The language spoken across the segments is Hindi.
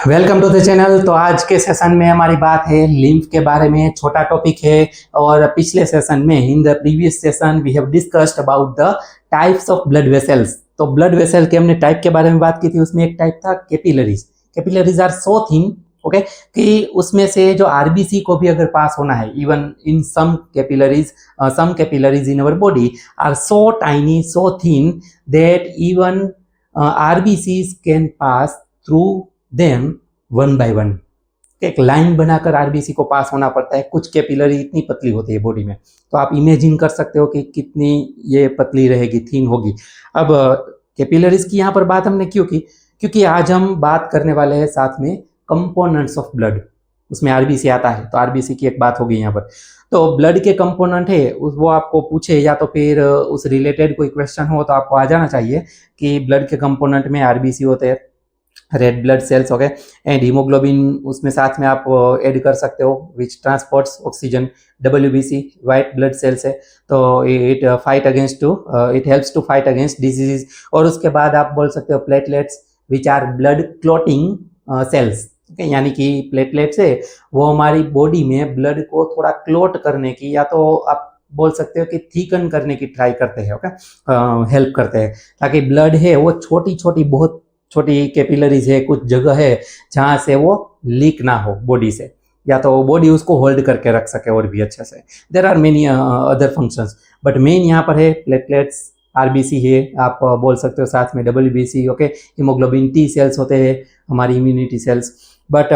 Welcome to the channel. तो आज के सेशन में हमारी बात है लिम्फ के बारे में। छोटा टॉपिक है और पिछले सेशन में in the previous session we have discussed about the types of blood vessels. तो ब्लड वेसल के हमने टाइप के बारे में बात की थी। उसमें एक टाइप था capillaries. Capillaries are so thin, okay, कि उसमें से जो आरबीसी को भी अगर पास होना है, even in some capillaries in our body are so tiny, so thin that even RBCs can pass through them one by one. एक लाइन बनाकर आरबीसी को पास होना पड़ता है। कुछ कैपिलरी इतनी पतली होती है बॉडी में, तो आप इमेजिन कर सकते हो कि कितनी ये पतली रहेगी, थीन होगी। अब कैपिलरीज की यहाँ पर बात हमने क्यों की? क्योंकि आज हम बात करने वाले हैं साथ में कंपोनेंट्स ऑफ ब्लड। उसमें आरबीसी आता है, तो आरबीसी की एक बात होगी यहाँ पर। तो ब्लड के कंपोनेंट है वो आपको पूछे या तो फिर उस रिलेटेड कोई क्वेश्चन हो तो आपको आ जाना चाहिए कि ब्लड के कंपोनेंट में आरबीसी होते हैं, red blood cells, okay, and haemoglobin उसमें साथ में आप ऐड कर सकते हो which transports oxygen. WBC white blood cells है, तो it fight against it helps to fight against disease. और उसके बाद आप बोल सकते हो platelets which are blood clotting cells, okay, यानी कि प्लेटलेट्स है वो हमारी बॉडी में ब्लड को थोड़ा क्लॉट करने की, या तो आप बोल सकते हो कि थीकन करने की ट्राई करते हैं, ओके, हेल्प करते हैं, ताकि ब्लड है वो छोटी छोटी, बहुत छोटी कैपिलरीज है, कुछ जगह है जहां से वो लीक ना हो बॉडी से, या तो बॉडी उसको होल्ड करके रख सके और भी अच्छे से। There are many other functions, but main यहाँ पर है प्लेटलेट्स, आरबीसी है, आप बोल सकते हो साथ में WBC, okay, haemoglobin T cells होते हैं, हमारी इम्यूनिटी सेल्स, बट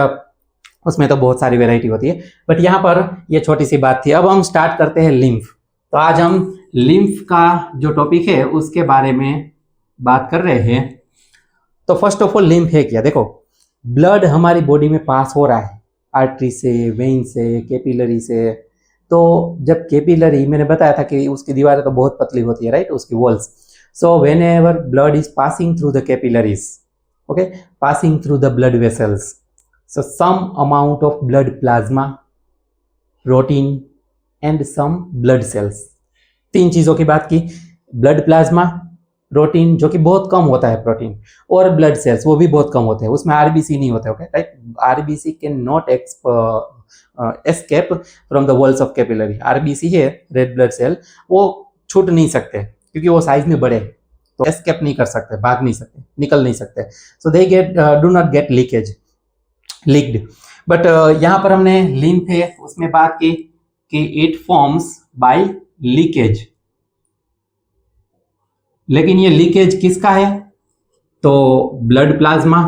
उसमें तो बहुत सारी वेराइटी होती है। बट यहाँ पर ये छोटी सी बात थी। अब हम स्टार्ट करते हैं लिम्फ। तो आज हम लिम्फ का जो टॉपिक है उसके बारे में बात कर रहे हैं। तो फर्स्ट ऑफ ऑल लिम्फ है क्या? देखो, ब्लड हमारी बॉडी में पास हो रहा है आर्टरी से, वेन से, कैपिलरी से। तो जब कैपिलरी, मैंने बताया था कि उसकी दीवारें तो बहुत पतली होती है, राइट, उसकी walls. So whenever blood is passing through the capillaries, okay, passing through the blood vessels, so some amount of blood plasma, protein and some blood cells. तीन चीजों की बात की, ब्लड प्लाज्मा, प्रोटीन जो कि बहुत कम होता है प्रोटीन, और ब्लड सेल्स वो भी बहुत कम होते हैं, उसमें आरबीसी नहीं होते, okay, right. RBC can not escape from the walls of capillary. RBC है, रेड ब्लड सेल, वो छूट नहीं सकते क्योंकि वो साइज में बड़े, तो एस्केप नहीं कर सकते, भाग नहीं सकते, निकल नहीं सकते। So they do not get leaked. But यहाँ पर हमने लिम्फ है उसमें बात की कि इट फॉर्म्स बाय लीकेज। लेकिन ये लीकेज किसका है? तो ब्लड प्लाज्मा,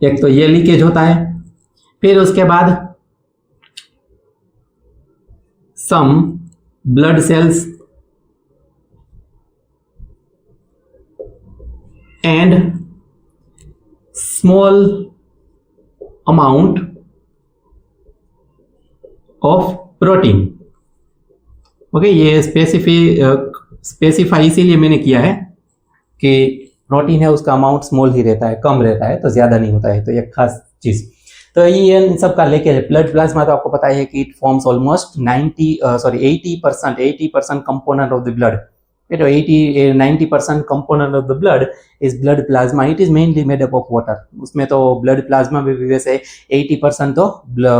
एक तो ये लीकेज होता है, फिर उसके बाद some blood cells and small amount of protein, okay. ये स्पेसिफाई इसीलिए मैंने किया है कि प्रोटीन है उसका अमाउंट स्मॉल ही रहता है, कम रहता है, तो ज्यादा नहीं होता है, तो ये खास चीज। तो ये इन सब का लेके ब्लड प्लाज्मा तो आपको पता है कि it forms almost 80% component of the blood. 90% component of the blood is blood plasma. It is mainly made up of water. उसमें तो ब्लड प्लाज्मा में भी वैसे 80% तो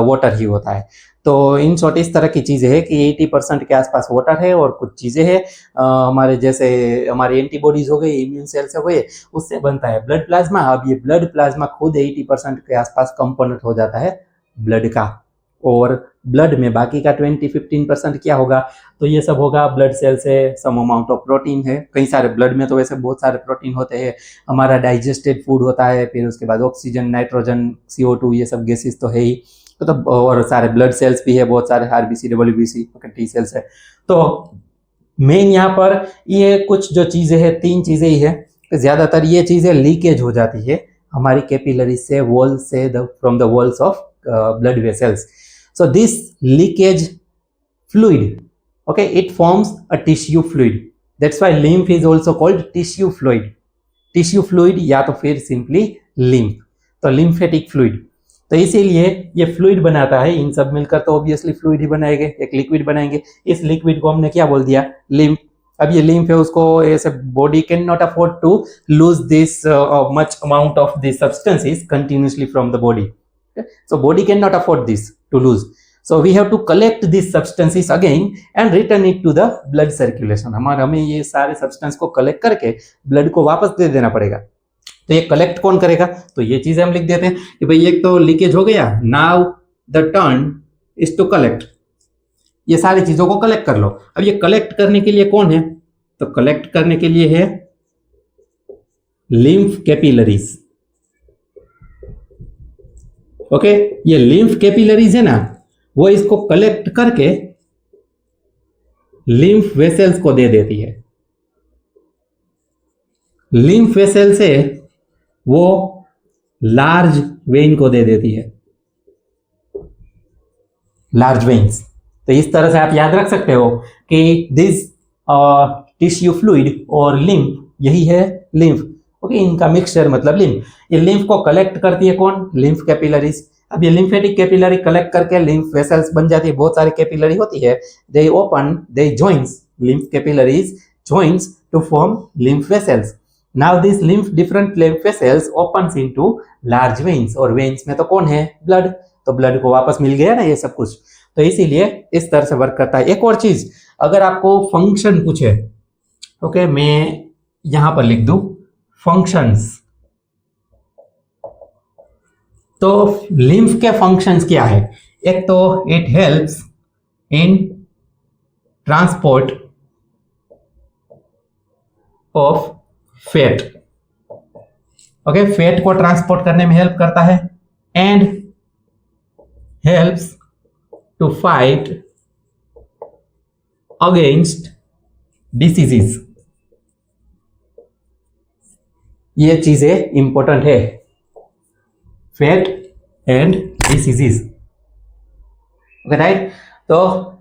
वाटर ही होता है। तो इन शॉर्ट इस तरह की चीजें है कि 80% के आसपास वाटर है, और कुछ चीजें है हमारे जैसे हमारी एंटीबॉडीज हो गई, इम्यून सेल्स हो गए, उससे बनता है ब्लड प्लाज्मा। अब ये ब्लड प्लाज्मा खुद 80% के आसपास कंपोनेंट हो जाता है ब्लड का, और ब्लड में बाकी का 20-15% क्या होगा? तो ये सब होगा ब्लड सेल्स है, सम अमाउंट ऑफ प्रोटीन है, कई सारे ब्लड में तो वैसे बहुत सारे प्रोटीन होते हैं, हमारा डाइजेस्टेड फूड होता है, फिर उसके बाद ऑक्सीजन, नाइट्रोजन, CO2, ये सब गैसेस तो है ही, तो और सारे ब्लड सेल्स भी है, बहुत सारे आरबीसी, डब्ल्यूबीसी, टी सेल्स है। तो मेन यहाँ पर ये कुछ जो चीजें हैं, तीन चीजें ही है, ज्यादातर ये चीजें लीकेज हो जाती है हमारी कैपिलरी से, वॉल से, from the walls of blood vessels. So this leakage fluid, okay, it forms a tissue fluid. That's why lymph is also called tissue fluid. Tissue fluid या तो फिर simply lymph, तो lymphatic fluid। तो इसीलिए ये फ्लूइड बनाता है, इन सब मिलकर तो ऑब्वियसली फ्लूइड ही बनाएंगे, एक लिक्विड बनाएंगे। इस लिक्विड को हमने क्या बोल दिया? लिम्फ। अब ये लिम्फ है उसको ऐसे body can not afford to lose this much amount of this substances continuously from the body. So body cannot afford this to lose. So we have to collect these substances again and return it to the blood circulation. हमें ये सारे सब्सटेंस को कलेक्ट करके ब्लड को वापस दे देना पड़ेगा. तो ये कलेक्ट कौन करेगा? तो ये चीजें हम लिख देते हैं कि भाई एक तो लीकेज हो गया, now the turn is to collect. ये सारी चीजों को कलेक्ट कर लो. अब ये कलेक्ट करने के लिए कौन है? तो कलेक्ट करने के लिए है लिम्फ कैपिलरीज. ओके, ये लिम्फ कैपिलरीज है ना, वो इसको कलेक्ट करके लिम्फ वेसल्स को दे देती है. लिम्फ वेसल से वो लार्ज वेन को दे देती है, लार्ज वेन्स. तो इस तरह से आप याद रख सकते हो कि दिस टिश्यू फ्लूइड और लिम्फ, यही है लिम्फ. ओके, इनका मिक्सचर मतलब लिम्फ. ये लिम्फ को कलेक्ट करती है कौन? Lymph capillaries. अब ये लिम्फेटिक कैपिलरी कलेक्ट करके लिम्फ वेसल्स बन जाती है. बहुत सारी कैपिलरी होती है, they open, they joins, lymph capillaries joins to form lymph vessels. Now this lymph different lymph vessels opens into large veins. और वेन्स में तो कौन है? ब्लड. तो ब्लड को वापस मिल गया ना ये सब कुछ. तो इसीलिए इस तरह से वर्क करता है. एक और चीज, अगर आपको फंक्शन पूछे, ओके, मैं यहां पर लिख दूं फंक्शंस. तो लिम्फ के फंक्शंस क्या है? एक तो it helps in transport of fat. Okay, fat को ट्रांसपोर्ट करने में हेल्प करता है. And helps to fight against diseases. ये चीजें इंपॉर्टेंट है, fat and diseases. Okay right. तो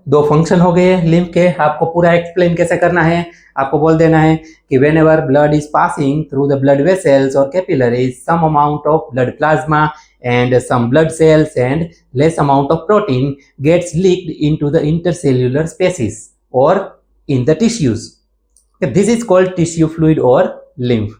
दो फंक्शन हो गए लिम्फ के. आपको पूरा एक्सप्लेन कैसे करना है, आपको बोल देना है कि whenever blood is passing through the blood vessels or capillaries, some amount of blood plasma and some blood cells and less amount of protein gets leaked into the intercellular spaces or in the tissues. Okay, this is called tissue fluid or lymph.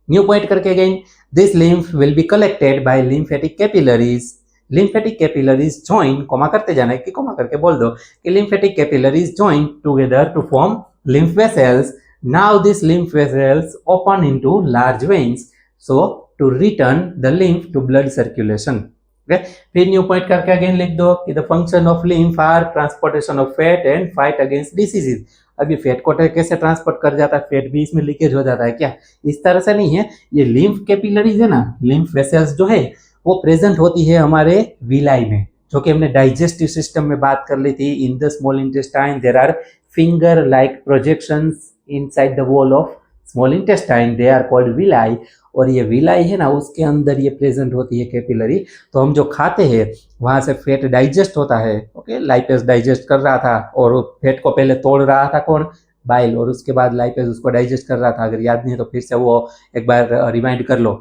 New point करके again, this lymph will be collected by lymphatic capillaries. Lymphatic capillaries join, comma करते जाना है कि कोमा करके बोल दो कि lymphatic capillaries join together to form lymph vessels. Now these lymph vessels open into large veins, so to return the lymph to blood circulation. Okay, फिर न्यू पॉइंट करके अगेन लिख दो कि the function of lymph are transportation of fat and fight against diseases. अभी फैट को कैसे ट्रांसपोर्ट कर जाता है? फैट भी इसमें लीकेज हो जाता है क्या? इस तरह से नहीं है. ये लिम्फ कैपिलरीज है ना, लिम्फ वेसल्स जो है वो प्रेजेंट होती है हमारे विलाई में, जो कि हमने डाइजेस्टिव सिस्टम में बात कर ली थी. In the small intestine there are finger like projections inside the wall of small intestine, they are called villi. और ये विलाई है ना, उसके अंदर ये प्रेजेंट होती है कैपिलरी. तो हम जो खाते हैं वहां से फैट डाइजेस्ट होता है. ओके, लाइपेज डाइजेस्ट कर रहा था और फैट को पहले तोड़ रहा था कौन? बाइल. और उसके बाद लाइपेज उसको डाइजेस्ट कर रहा था. अगर याद नहीं है तो फिर से वो एक बार रिमाइंड कर लो.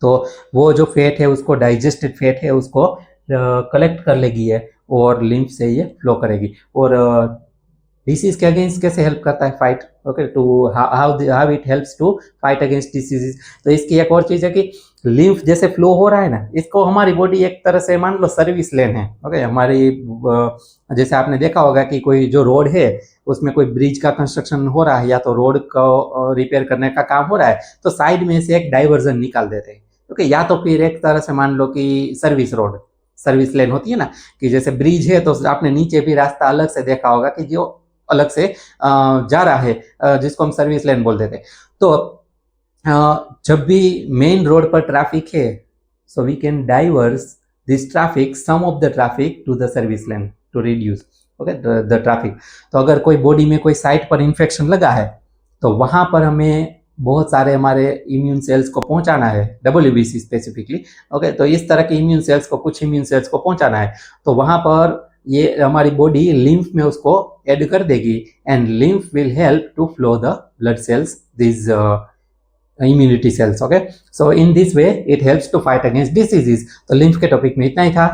तो वो जो फैट है उसको, डाइजेस्टेड फैट है उसको कलेक्ट कर लेगी है और लिम्फ से ये फ्लो करेगी. और डिसीज के अगेंस्ट कैसे हेल्प करता है? Fight. Okay, to how it helps to fight against diseases. तो इसकी एक और चीज है कि लिम्फ जैसे फ्लो हो रहा है ना, इसको हमारी बॉडी एक तरह से मान लो सर्विस लेन है. ओके, हमारी जैसे आपने देखा होगा कि कोई जो रोड है उसमें कोई ब्रिज का कंस्ट्रक्शन हो रहा है या तो रोड को रिपेयर करने का काम हो रहा है, तो साइड में से एक डाइवर्जन निकाल देते हैं. ओके, या तो फिर एक तरह से मान लो कि सर्विस रोड, सर्विस लेन होती है ना, कि जैसे ब्रिज है तो आपने नीचे भी रास्ता अलग से देखा होगा कि जो अलग से जा रहा है, जिसको हम सर्विस लेन बोल देते हैं. तो जब भी मेन रोड पर ट्रैफिक है, so we can diverse this traffic, some of the traffic to the service lane to reduce okay the traffic. तो अगर कोई बॉडी में कोई साइट पर इन्फेक्शन लगा है तो वहां पर हमें बहुत सारे हमारे इम्यून सेल्स को पहुंचाना है, WBC स्पेसिफिकली. ओके, तो इस तरह के इम्यून सेल्स को, कुछ इम्यून सेल्स को पहुंचाना है, तो वहां पर ये हमारी बॉडी लिम्फ में उसको ऐड कर देगी. And lymph will help to flow the blood cells, this immunity cells. Okay, so in this way it helps to fight against diseases. तो लिम्फ के टॉपिक में इतना ही था.